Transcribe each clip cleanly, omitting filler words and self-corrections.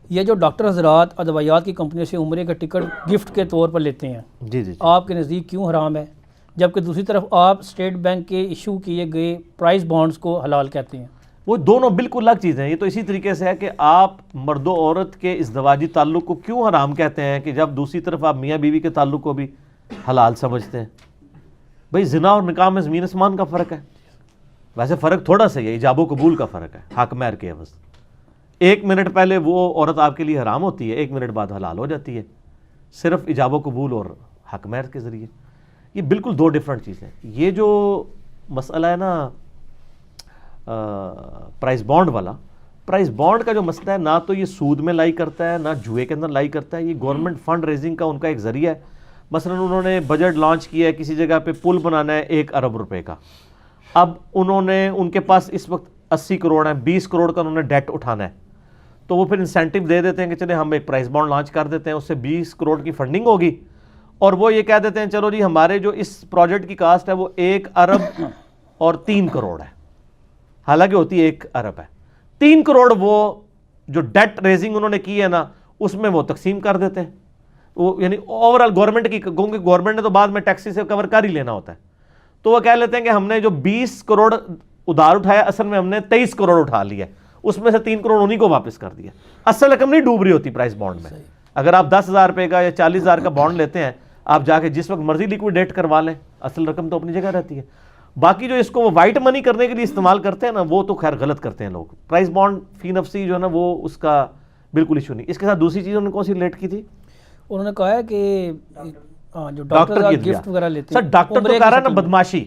یہ جو ڈاکٹر حضرات ادویات کی کمپنیوں سے عمرے کا ٹکٹ گفٹ کے طور پر لیتے ہیں، جی جی آپ کے نزدیک کیوں حرام ہے، جبکہ دوسری طرف آپ اسٹیٹ بینک کے ایشو کیے گئے پرائز بانڈز کو حلال کہتے ہیں؟ وہ دونوں بالکل الگ چیزیں ہیں. یہ تو اسی طریقے سے ہے کہ آپ مرد و عورت کے ازدواجی تعلق کو کیوں حرام کہتے ہیں کہ جب دوسری طرف آپ میاں بیوی کے تعلق کو بھی حلال سمجھتے ہیں. بھئی زنا اور نکاح میں زمین آسمان کا فرق ہے. ویسے فرق تھوڑا سا ہی ہے، ایجاب و قبول کا فرق ہے حق مہر کے عوض. 1 منٹ پہلے وہ عورت آپ کے لیے حرام ہوتی ہے، 1 منٹ بعد حلال ہو جاتی ہے، صرف ایجاب و قبول اور حق مہر کے ذریعے. یہ بالکل 2 ڈیفرنٹ چیزیں. یہ جو مسئلہ ہے نا پرائز بانڈ والا، پرائز بانڈ کا جو مسئلہ ہے، نہ تو یہ سود میں لائی کرتا ہے، نہ جوئے کے اندر لائی کرتا ہے. یہ گورنمنٹ فنڈ ریزنگ کا ان کا ایک ذریعہ ہے. مثلا انہوں نے بجٹ لانچ کیا ہے، کسی جگہ پہ پل بنانا ہے 1 ارب روپے کا. اب ان کے پاس اس وقت 80 کروڑ ہیں، 20 کروڑ کا انہوں نے ڈیٹ اٹھانا ہے، تو وہ پھر انسینٹیو دے دیتے ہیں کہ چلے ہم ایک پرائز بانڈ لانچ کر دیتے ہیں، اس سے 20 کروڑ کی فنڈنگ ہوگی، اور وہ یہ کہہ دیتے ہیں چلو جی ہمارے جو اس پروجیکٹ کی کاسٹ ہے وہ 1 ارب اور 3 کروڑ ہے، حالانکہ ہوتی 1 ارب ہے. 3 کروڑ وہ جو ڈیٹ ریزنگ انہوں نے کی ہے نا، اس میں وہ تقسیم کر دیتے ہیں. وہ یعنی اوورال گورنمنٹ کی، کیونکہ گورنمنٹ نے تو بعد میں ٹیکسی سے کور کر ہی لینا ہوتا ہے، تو وہ کہہ لیتے ہیں کہ ہم نے جو 20 کروڑ ادھار اٹھایا، اصل میں ہم نے 23 کروڑ اٹھا لیا، اس میں سے 3 کروڑ انہی کو واپس کر دیا. اصل رقم نہیں ڈوب رہی ہوتی پرائز بانڈ میں. اگر آپ 10,000 روپے کا یا 40,000 کا بانڈ لیتے ہیں، آپ جا کے جس وقت مرضی لیکویڈیٹ کروا لیں، اصل رقم تو اپنی جگہ رہتی ہے. باقی جو اس کو وہ وائٹ منی کرنے کے لیے استعمال کرتے ہیں نا، وہ تو خیر غلط کرتے ہیں لوگ. پرائز بانڈ فی نفسی جو ہے نا، وہ اس کا بالکل ایشو نہیں. اس کے ساتھ دوسری چیز انہوں نے کون سی ریلیٹ کی تھی؟ انہوں نے کہا ہے کہ جو ڈاکٹر کی گفٹ وغیرہ لیتے ہیں. سر ڈاکٹر تو کہہ رہا ہے نا بدماشی.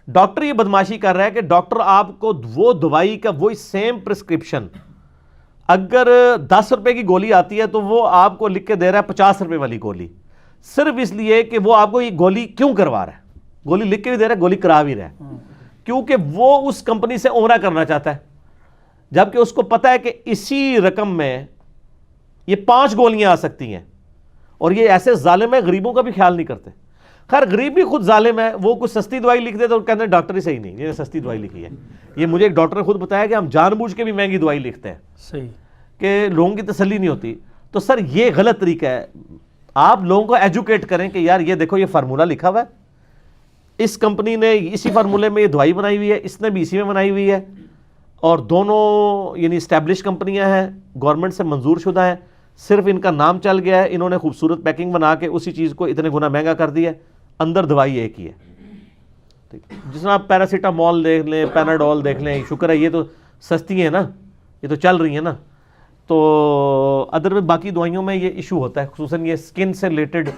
ڈاکٹر یہ بدماشی کر رہا ہے کہ ڈاکٹر آپ کو وہ دوائی کا وہی سیم پرسکرپشن، اگر 10 روپے کی گولی آتی ہے تو وہ آپ کو لکھ کے دے رہا ہے 50 روپے والی گولی، صرف اس لیے کہ وہ آپ کو یہ گولی کیوں کروا رہا ہے. گولی لکھ کے بھی دے رہا ہے، گولی کرا بھی رہا ہے، کیونکہ وہ اس کمپنی سے عمرہ کرنا چاہتا ہے، جبکہ اس کو پتا ہے کہ اسی رقم میں یہ 5 گولیاں آ سکتی ہیں. اور یہ ایسے ظالم ہے، غریبوں کا بھی خیال نہیں کرتے. خیر غریب بھی خود ظالم ہے، وہ کچھ سستی دوائی لکھ دے تو کہتے ہیں ڈاکٹر ہی صحیح نہیں، یہ سستی دوائی لکھی ہے. یہ مجھے ایک ڈاکٹر نے خود بتایا کہ ہم جان بوجھ کے بھی مہنگی دوائی لکھتے ہیں صحیح کہ لوگوں کی تسلی نہیں ہوتی. تو سر یہ غلط طریقہ ہے. آپ لوگوں کو ایجوکیٹ کریں کہ یار یہ دیکھو یہ فارمولہ لکھا ہوا ہے، اس کمپنی نے اسی فارمولے میں یہ دوائی بنائی ہوئی ہے، اس نے بھی اسی میں بنائی ہوئی ہے، اور دونوں یعنی اسٹیبلش کمپنیاں ہیں، گورنمنٹ سے منظور شدہ ہیں، صرف ان کا نام چل گیا ہے، انہوں نے خوبصورت پیکنگ بنا کے اسی چیز کو اتنے گنا مہنگا کر دیا ہے، اندر دوائی ایک ہی ہے. جس طرح آپ پیراسیٹامول دیکھ لیں، پیناڈول دیکھ لیں، شکر ہے یہ تو سستی ہیں نا، یہ تو چل رہی ہیں نا. تو ادر باقی دوائیوں میں یہ ایشو ہوتا ہے، خصوصاً یہ سکن سے ریلیٹڈ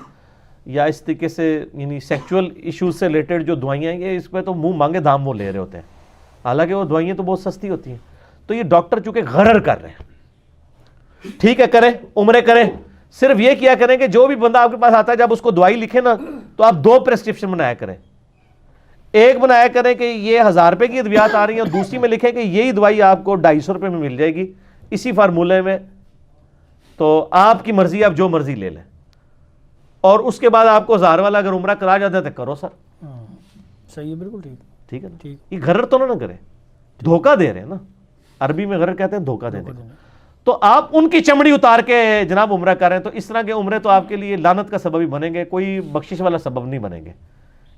یا اس طریقے سے یعنی سیکچول ایشوز سے ریلیٹڈ جو دوائیاں ہیں، یہ اس پہ تو منہ مانگے دام وہ لے رہے ہوتے ہیں، حالانکہ وہ دوائیاں تو بہت سستی ہوتی ہیں. تو یہ ڈاکٹر چونکہ غرر کر رہے ہیں. ٹھیک ہے کریں، عمرے کریں، صرف یہ کیا کریں کہ جو بھی بندہ آپ کے پاس آتا ہے جب اس کو دوائی لکھے نا، تو آپ 2 پرسکرپشن بنایا کریں. ایک بنایا کریں کہ یہ 1000 روپے کی ادویات آ رہی ہیں، اور دوسری میں لکھیں کہ یہی دوائی آپ کو 250 روپے میں مل جائے گی اسی فارمولے میں، تو آپ کی مرضی، آپ جو مرضی لے لیں. اور اس کے بعد آپ کو 1000 والا اگر عمرہ کرا جاتا ہے تو کرو سر. صحیح ہے، بالکل ٹھیک ہے نا. یہ غرر تو نہ کریں، دھوکہ دے رہے ہیں نا، عربی میں غرر کہتے ہیں دھوکہ دینے کو. تو آپ ان کی چمڑی اتار کے جناب عمرہ کر رہے ہیں، تو اس طرح کے عمرے تو آپ کے لیے لعنت کا سبب ہی بنیں گے، کوئی بخشش والا سبب نہیں بنیں گے.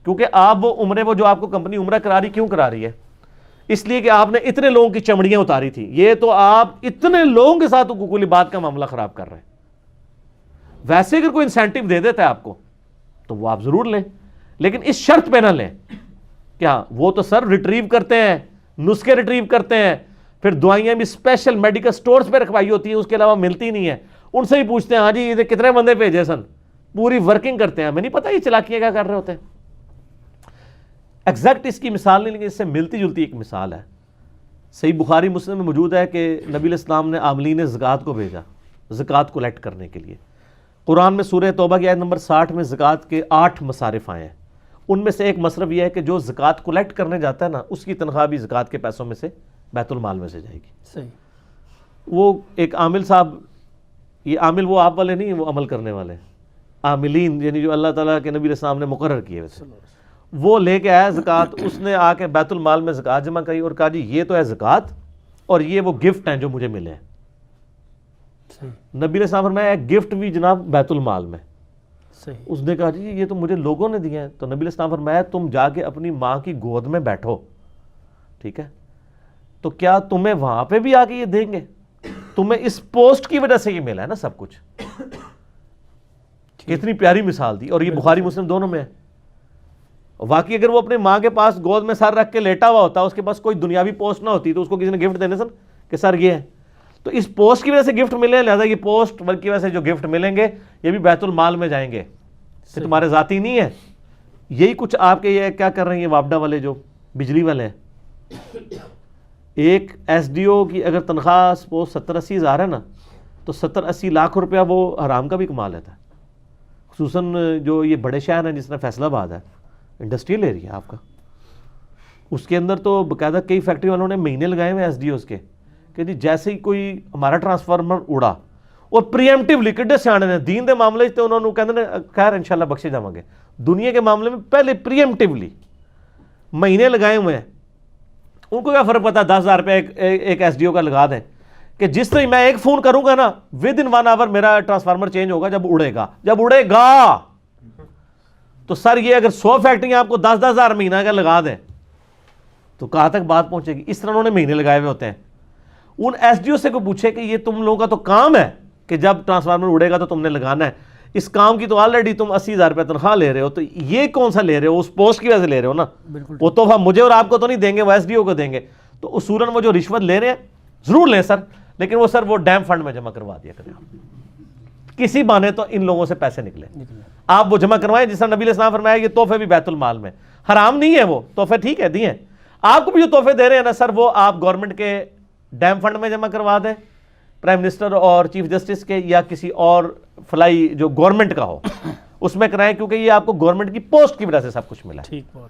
کیونکہ آپ وہ عمرے، وہ جو آپ کو کمپنی عمرہ کرا رہی کیوں کرا رہی ہے؟ اس لیے کہ آپ نے اتنے لوگوں کی چمڑیاں اتاری تھی. یہ تو آپ اتنے لوگوں کے ساتھ حقوق بات کا معاملہ خراب کر رہے ہیں. ویسے اگر کوئی انسینٹیو دے دیتا ہے آپ کو تو وہ آپ ضرور لیں، لیکن اس شرط پہ نہ لیں کہ ہاں وہ تو سر ریٹریو کرتے ہیں، نسخے ریٹریو کرتے ہیں، پھر دوائیاں بھی اسپیشل میڈیکل سٹورز پہ رکھوائی ہوتی ہیں، اس کے علاوہ ملتی نہیں ہیں. ان سے ہی پوچھتے ہیں ہاں جی یہ کتنے بندے بھیجے سن، پوری ورکنگ کرتے ہیں. ہمیں نہیں پتہ یہ چلاکیاں کیا کر رہے ہوتے ہیں. ایگزیکٹ اس کی مثال نہیں، لیکن اس سے ملتی جلتی ایک مثال ہے. صحیح بخاری مسلم میں موجود ہے کہ نبی علیہ السلام نے عاملین زکوٰۃ کو بھیجا زکوٰۃ کلیکٹ کرنے کے لیے. قرآن میں سورہ توبہ کی آیت نمبر 60 میں زکوٰۃ کے 8 مصارف آئے ہیں. ان میں سے ایک مصرف یہ ہے کہ جو زکوٰۃ کلیکٹ کرنے جاتا ہے نا، اس کی تنخواہ بھی زکوٰۃ کے پیسوں میں سے بیت المال میں سے جائے گی. صحیح. وہ ایک عامل صاحب، یہ عامل وہ آپ والے نہیں، وہ عمل کرنے والے عاملین، یعنی جو اللہ تعالیٰ کے نبی علیہ السلام نے مقرر کیے ویسے، وہ لے کے آیا زکوٰۃ. اس نے آ کے بیت المال میں زکوٰۃ جمع کری اور کہا جی یہ تو ہے زکوٰۃ، اور یہ وہ گفٹ ہیں جو مجھے ملے ہیں. صحیح نبی علیہ السلام فرمایا ایک گفٹ بھی جناب بیت المال میں. صحیح. اس نے کہا جی یہ تو مجھے لوگوں نے دیا ہے. تو نبی علیہ السلام فرمایا تم جا کے اپنی ماں کی گود میں بیٹھو, ٹھیک ہے, تو کیا تمہیں وہاں پہ بھی آ کے یہ دیں گے؟ تمہیں اس پوسٹ کی وجہ سے یہ ملا ہے نا سب کچھ. کتنی پیاری مثال دی, اور یہ بخاری مسلم دونوں میں ہے. واقعی اگر وہ اپنے ماں کے پاس گود میں سر رکھ کے لیٹا ہوا ہوتا, اس کے پاس کوئی دنیاوی پوسٹ نہ ہوتی, تو اس کو کسی نے گفٹ دینے سن کہ سر یہ ہے. تو اس پوسٹ کی وجہ سے گفٹ ملے, لہذا یہ پوسٹ کی وجہ سے جو گفٹ ملیں گے یہ بھی بیت المال میں جائیں گے, یہ تمہارے ذاتی نہیں ہے. یہی کچھ آپ کے یہ کیا کر رہے ہیں وابڈا والے جو بجلی والے ہیں. ایک ایس ڈی او کی اگر تنخواہ 70-80 ہزار ہے نا, تو 70-80 لاکھ روپیہ وہ حرام کا بھی کما لیتا ہے. خصوصاً جو یہ بڑے شہر ہیں جس طرح فیصل آباد ہے, انڈسٹریل ایریا آپ کا, اس کے اندر تو باقاعدہ کئی فیکٹری والوں نے مہینے لگائے ہوئے ایس ڈی اوز کے کہ جی جیسے ہی کوئی ہمارا ٹرانسفارمر اڑا, اور پریمپٹیولی کڈے سیانے نے دین دے معاملے تے انہوں نے کہتے ہیں خیر انشاءاللہ بخشے جاؤں گے. دنیا کے معاملے میں پہلے پریمپٹیولی مہینے لگائے ہوئے ہیں. ان کو کیا فرق پتا 10,000 روپے ایک ایس ڈی او کا لگا دیں کہ جس طرح میں ایک فون کروں گا نا ود ان 1 آور میرا ٹرانسفارمر چینج ہوگا جب اڑے گا. تو سر یہ اگر 100 فیکٹریاں آپ کو 10,000 ہزار مہینہ کا لگا دیں تو کہاں تک بات پہنچے گی. اس طرح انہوں نے مہینے لگائے ہوئے ہوتے ہیں. ان ایس ڈی او سے کوئی پوچھے کہ یہ تم لوگوں کا تو کام ہے کہ جب ٹرانسفارمر اڑے گا تو تم نے لگانا ہے, اس کام کی تو آلریڈی تم 80,000 روپے تنخواہ لے رہے ہو, تو یہ کون سا لے رہے ہو؟ اس پوسٹ کی وجہ سے لے رہے ہو نا. وہ تحفہ مجھے اور آپ کو تو نہیں دیں گے, وہ ایس ڈی او کو دیں گے. تو اصولاً وہ جو رشوت لے رہے ہیں ضرور لیں سر, لیکن وہ سر وہ ڈیم فنڈ میں جمع کروا دیا کریں. کسی بہانے تو ان لوگوں سے پیسے نکلے, آپ وہ جمع کروائیں. جس طرح نبی علیہ السلام فرمایا یہ تحفے بھی بیت المال میں, حرام نہیں ہے وہ تحفے, ٹھیک ہے دیے. آپ کو بھی جو تحفے دے رہے ہیں نا سر, وہ آپ گورنمنٹ کے ڈیم فنڈ میں جمع کروا دیں, پرائم منسٹر اور چیف جسٹس کے, یا کسی اور فلائی جو گورنمنٹ کا ہو اس میں کرائیں, کیونکہ یہ آپ کو گورنمنٹ کی پوسٹ کی وجہ سے سب کچھ ملا ہے. ٹھیک, بہت